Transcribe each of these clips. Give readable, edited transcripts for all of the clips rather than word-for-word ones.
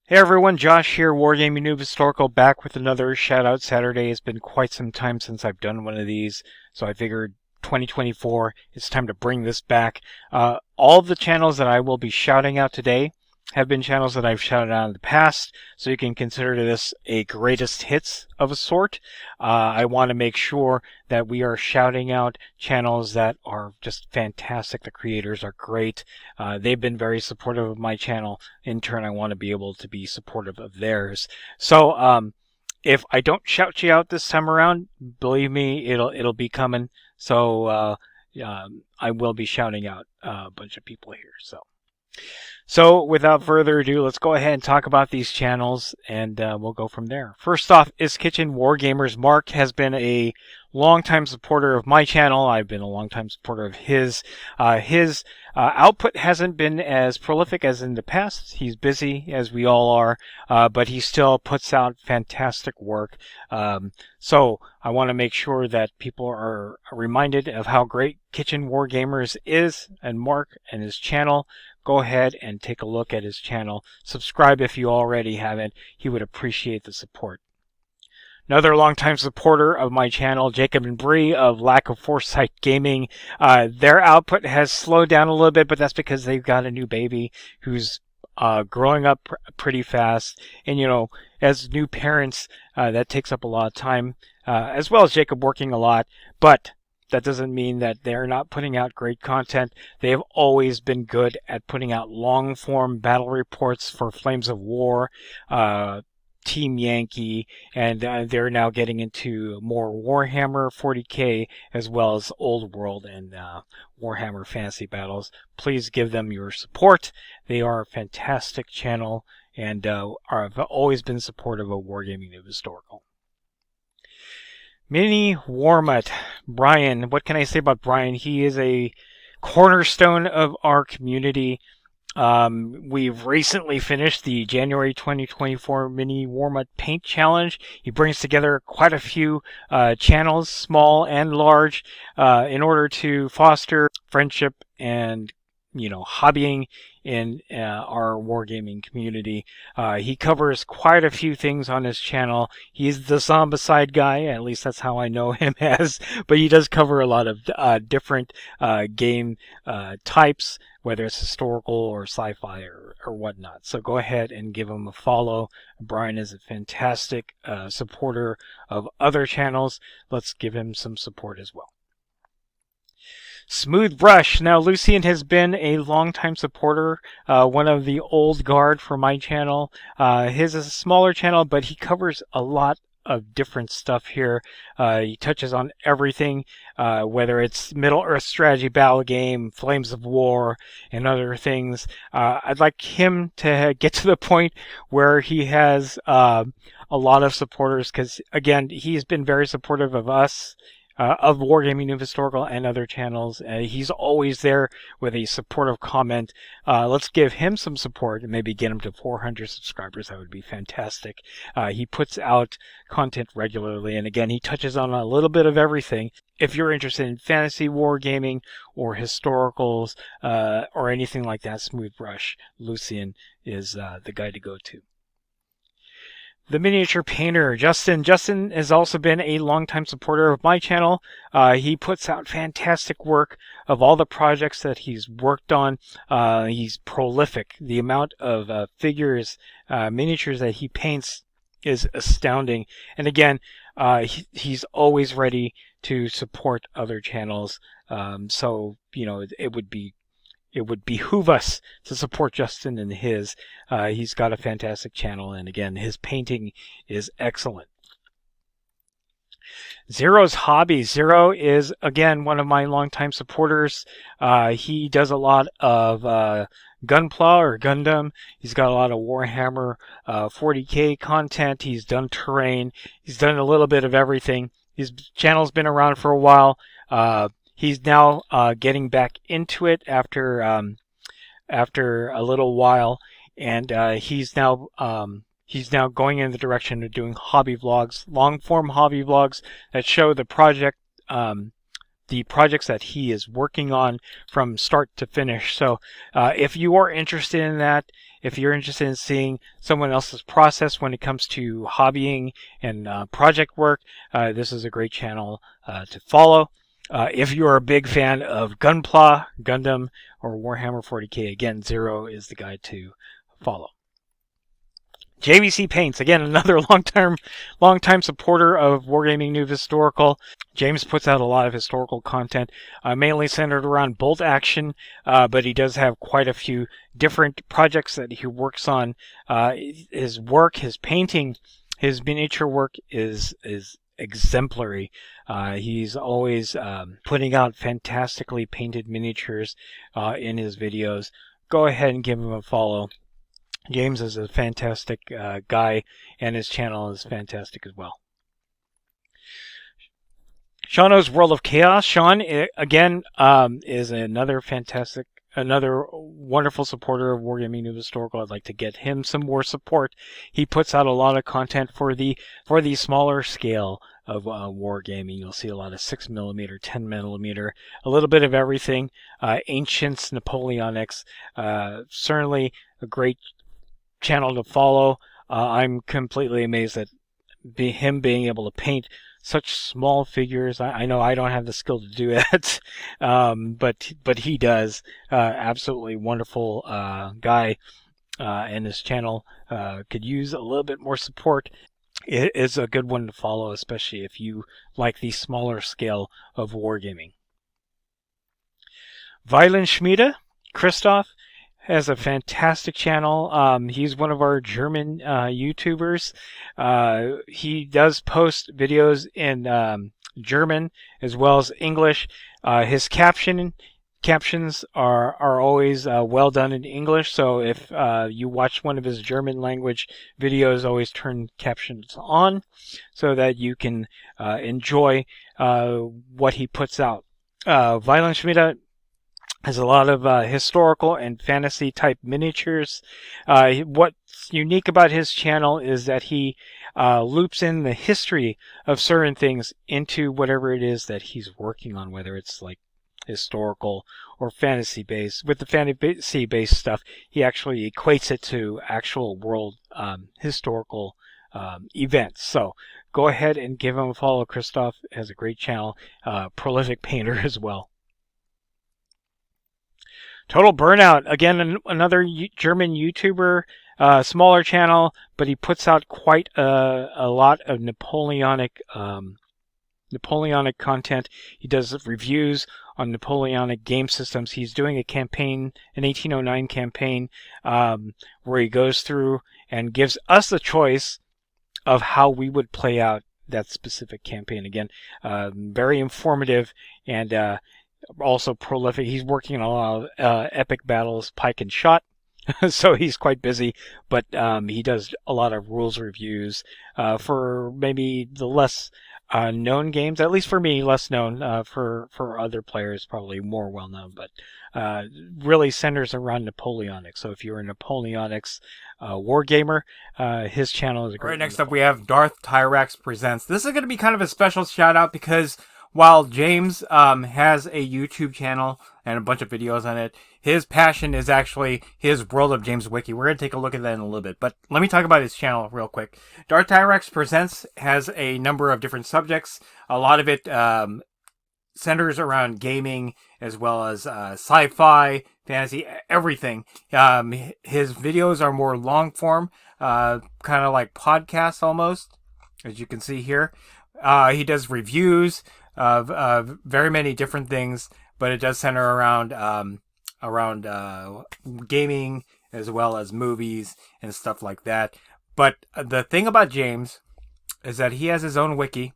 Hey everyone, Josh here, WarGamingNewb Historical, back with another Shout Out Saturday. It's been quite some time since I've done one of these, so I figured 2024, it's time to bring this back. All of the channels that I will be shouting out today have been channels that I've shouted out in the past, so you can consider this a greatest hits of a sort. I want to make sure that we are shouting out channels that are just fantastic. The creators are great. They've been very supportive of my channel. In turn, I want to be able to be supportive of theirs. So, if I don't shout you out this time around, believe me, it'll be coming. So, I will be shouting out a bunch of people here. So without further ado, let's go ahead and talk about these channels, and we'll go from there. First off is Kitchen Wargamers. Mark has been a longtime supporter of my channel. I've been a longtime supporter of his. His output hasn't been as prolific as in the past. He's busy, as we all are, but he still puts out fantastic work. So I want to make sure that people are reminded of how great Kitchen Wargamers is, and Mark and his channel. Go ahead and take a look at his channel. Subscribe if you already haven't. He would appreciate the support. Another longtime supporter of my channel, Jacob and Bree of Lack of Foresight Gaming. Their output has slowed down a little bit, but that's because they've got a new baby who's growing up pretty fast. And, you know, as new parents, that takes up a lot of time, as well as Jacob working a lot. But that doesn't mean that they're not putting out great content. They have always been good at putting out long-form battle reports for Flames of War, Team Yankee, and they're now getting into more Warhammer 40K, as well as Old World and Warhammer Fantasy Battles. Please give them your support. They are a fantastic channel and have always been supportive of WarGamingNewb Historical. Mini Warmut. Brian, what can I say about Brian? He is a cornerstone of our community. We've recently finished the January 2024 Mini Warmut Paint Challenge. He brings together quite a few channels, small and large, in order to foster friendship and, you know, hobbying in our wargaming community. He covers quite a few things on his channel. He's the Zombicide guy, at least that's how I know him as, but he does cover a lot of different game types, whether it's historical or sci-fi or whatnot. So go ahead and give him a follow. Brian is a fantastic supporter of other channels. Let's give him some support as well. Smooth Brush. Now, Lucian has been a longtime supporter, one of the old guard for my channel. His is a smaller channel, but he covers a lot of different stuff here. He touches on everything, whether it's Middle Earth strategy battle game, Flames of War, and other things. I'd like him to get to the point where he has a lot of supporters, because, again, he's been very supportive of us, of WarGamingNewb Historical and other channels. He's always there with a supportive comment. Let's give him some support and maybe get him to 400 subscribers. That would be fantastic. He puts out content regularly, and again, he touches on a little bit of everything. If you're interested in fantasy wargaming or historicals or anything like that, Smooth Brush, Lucian is the guy to go to. The Miniature Painter, Justin. Justin has also been a longtime supporter of my channel. He puts out fantastic work of all the projects that he's worked on. He's prolific. The amount of figures, miniatures that he paints is astounding. And again, he's always ready to support other channels. So, you know, it would behoove us to support Justin and his. He's got a fantastic channel, and again, his painting is excellent. Zero's Hobby. Zero is, again, one of my longtime supporters. He does a lot of Gunpla or Gundam. He's got a lot of Warhammer 40K content. He's done terrain. He's done a little bit of everything. His channel's been around for a while. He's now getting back into it after a little while, and he's now going in the direction of doing hobby vlogs, long form hobby vlogs that show the project the projects that he is working on from start to finish. So if you are interested in that, if you're interested in seeing someone else's process when it comes to hobbying and project work, this is a great channel to follow. If you're a big fan of Gunpla, Gundam, or Warhammer 40k, again, Zero is the guy to follow. JVC Paints, again, another long-time supporter of WarGamingNewb Historical. James puts out a lot of historical content, mainly centered around bolt action, but he does have quite a few different projects that he works on. His work, his painting, his miniature work is exemplary. He's always putting out fantastically painted miniatures in his videos. Go ahead and give him a follow. James is a fantastic guy, and his channel is fantastic as well. Shauno's World of Chaos. Sean, again, is another wonderful supporter of WarGamingNewb Historical. I'd like to get him some more support. He puts out a lot of content for the smaller scale of wargaming. You'll see a lot of 6mm, 10mm, a little bit of everything. Ancients, Napoleonics, certainly a great channel to follow. I'm completely amazed at him being able to paint such small figures. I know I don't have the skill to do it, but he does. Absolutely wonderful guy, and his channel could use a little bit more support. It is a good one to follow, especially if you like the smaller scale of wargaming. Weilenschmiede, Christoph, has a fantastic channel. He's one of our German YouTubers. He does post videos in German as well as English. His captions are always well done in English, so if you watch one of his German language videos, always turn captions on so that you can enjoy what he puts out. Weilenschmiede has a lot of historical and fantasy type miniatures. What's unique about his channel is that he loops in the history of certain things into whatever it is that he's working on, whether it's like historical or fantasy based. With the fantasy based stuff, he actually equates it to actual world historical events. So go ahead and give him a follow. Christoph has a great channel, prolific painter as well. Total Burnout, again, another German YouTuber, smaller channel, but he puts out quite a lot of Napoleonic content. He does reviews on Napoleonic game systems. He's doing a campaign, an 1809 campaign, where he goes through and gives us the choice of how we would play out that specific campaign. Again, very informative and also prolific. He's working on a lot of epic battles, pike and shot, so he's quite busy, but he does a lot of rules reviews for maybe the less known games, at least for me, less known. For other players, probably more well known, but really centers around Napoleonics. So if you're a Napoleonics wargamer, his channel is a great. Right, next up we have Darth Tyrax Presents. This is going to be kind of a special shout out because while James has a YouTube channel and a bunch of videos on it, his passion is actually his World of Jaymz Wiki. We're going to take a look at that in a little bit, but let me talk about his channel real quick. Darth Tyrax Presents has a number of different subjects. A lot of it centers around gaming as well as sci-fi, fantasy, everything. His videos are more long form, kind of like podcasts almost, as you can see here. He does reviews of very many different things, but it does center around gaming as well as movies and stuff like that. But the thing about James is that he has his own wiki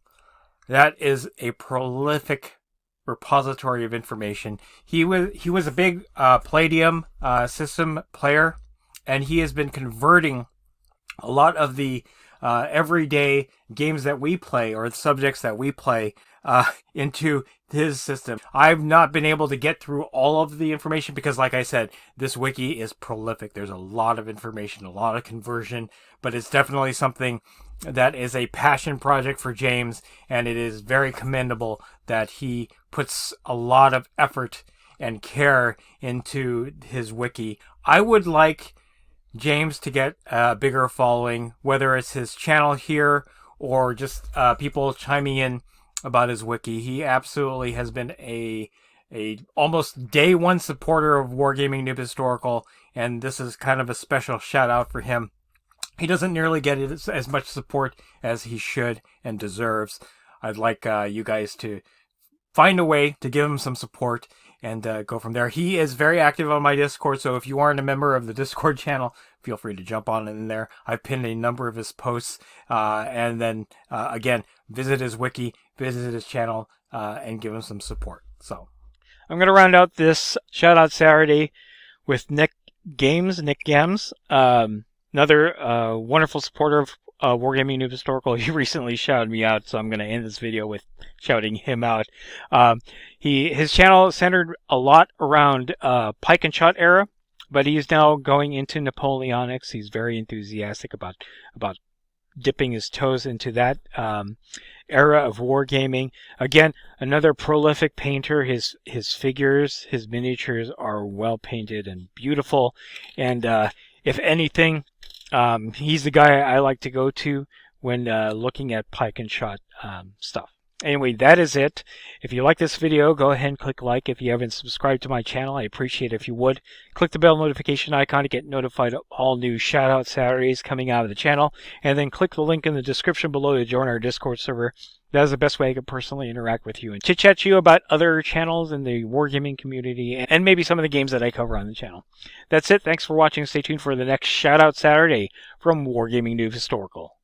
that is a prolific repository of information. He was a big Palladium system player, and he has been converting a lot of the everyday games that we play or the subjects that we play into his system. I've not been able to get through all of the information because, like I said, this wiki is prolific. There's a lot of information, a lot of conversion, but it's definitely something that is a passion project for James, and it is very commendable that he puts a lot of effort and care into his wiki. I would like James to get a bigger following, whether it's his channel here or just people chiming in about his wiki. He absolutely has been a almost day one supporter of Wargaming Noob Historical, and this is kind of a special shout out for him. He doesn't nearly get as much support as he should and deserves. I'd like you guys to find a way to give him some support and go from there. He is very active on my Discord, so if you aren't a member of the Discord channel, feel free to jump on in there. I've pinned a number of his posts, and then again, visit his wiki, visit his channel, and give him some support. So I'm going to round out this shout out Saturday with Nick Games. Another wonderful supporter of Wargaming Noob Historical. He recently shouted me out, so I'm going to end this video with shouting him out. His channel centered a lot around pike and shot era, but he's now going into Napoleonics. He's very enthusiastic about dipping his toes into that era of wargaming. Again, another prolific painter. His figures, his miniatures are well painted and beautiful, and if anything, he's the guy I like to go to when looking at pike and shot stuff. Anyway, that is it. If you like this video, go ahead and click like. If you haven't subscribed to my channel, I appreciate it if you would. Click the bell notification icon to get notified of all new shout-out Saturdays coming out of the channel. And then click the link in the description below to join our Discord server. That is the best way I can personally interact with you and chit-chat to you about other channels in the wargaming community and maybe some of the games that I cover on the channel. That's it. Thanks for watching. Stay tuned for the next shout-out Saturday from Wargaming Noob Historical.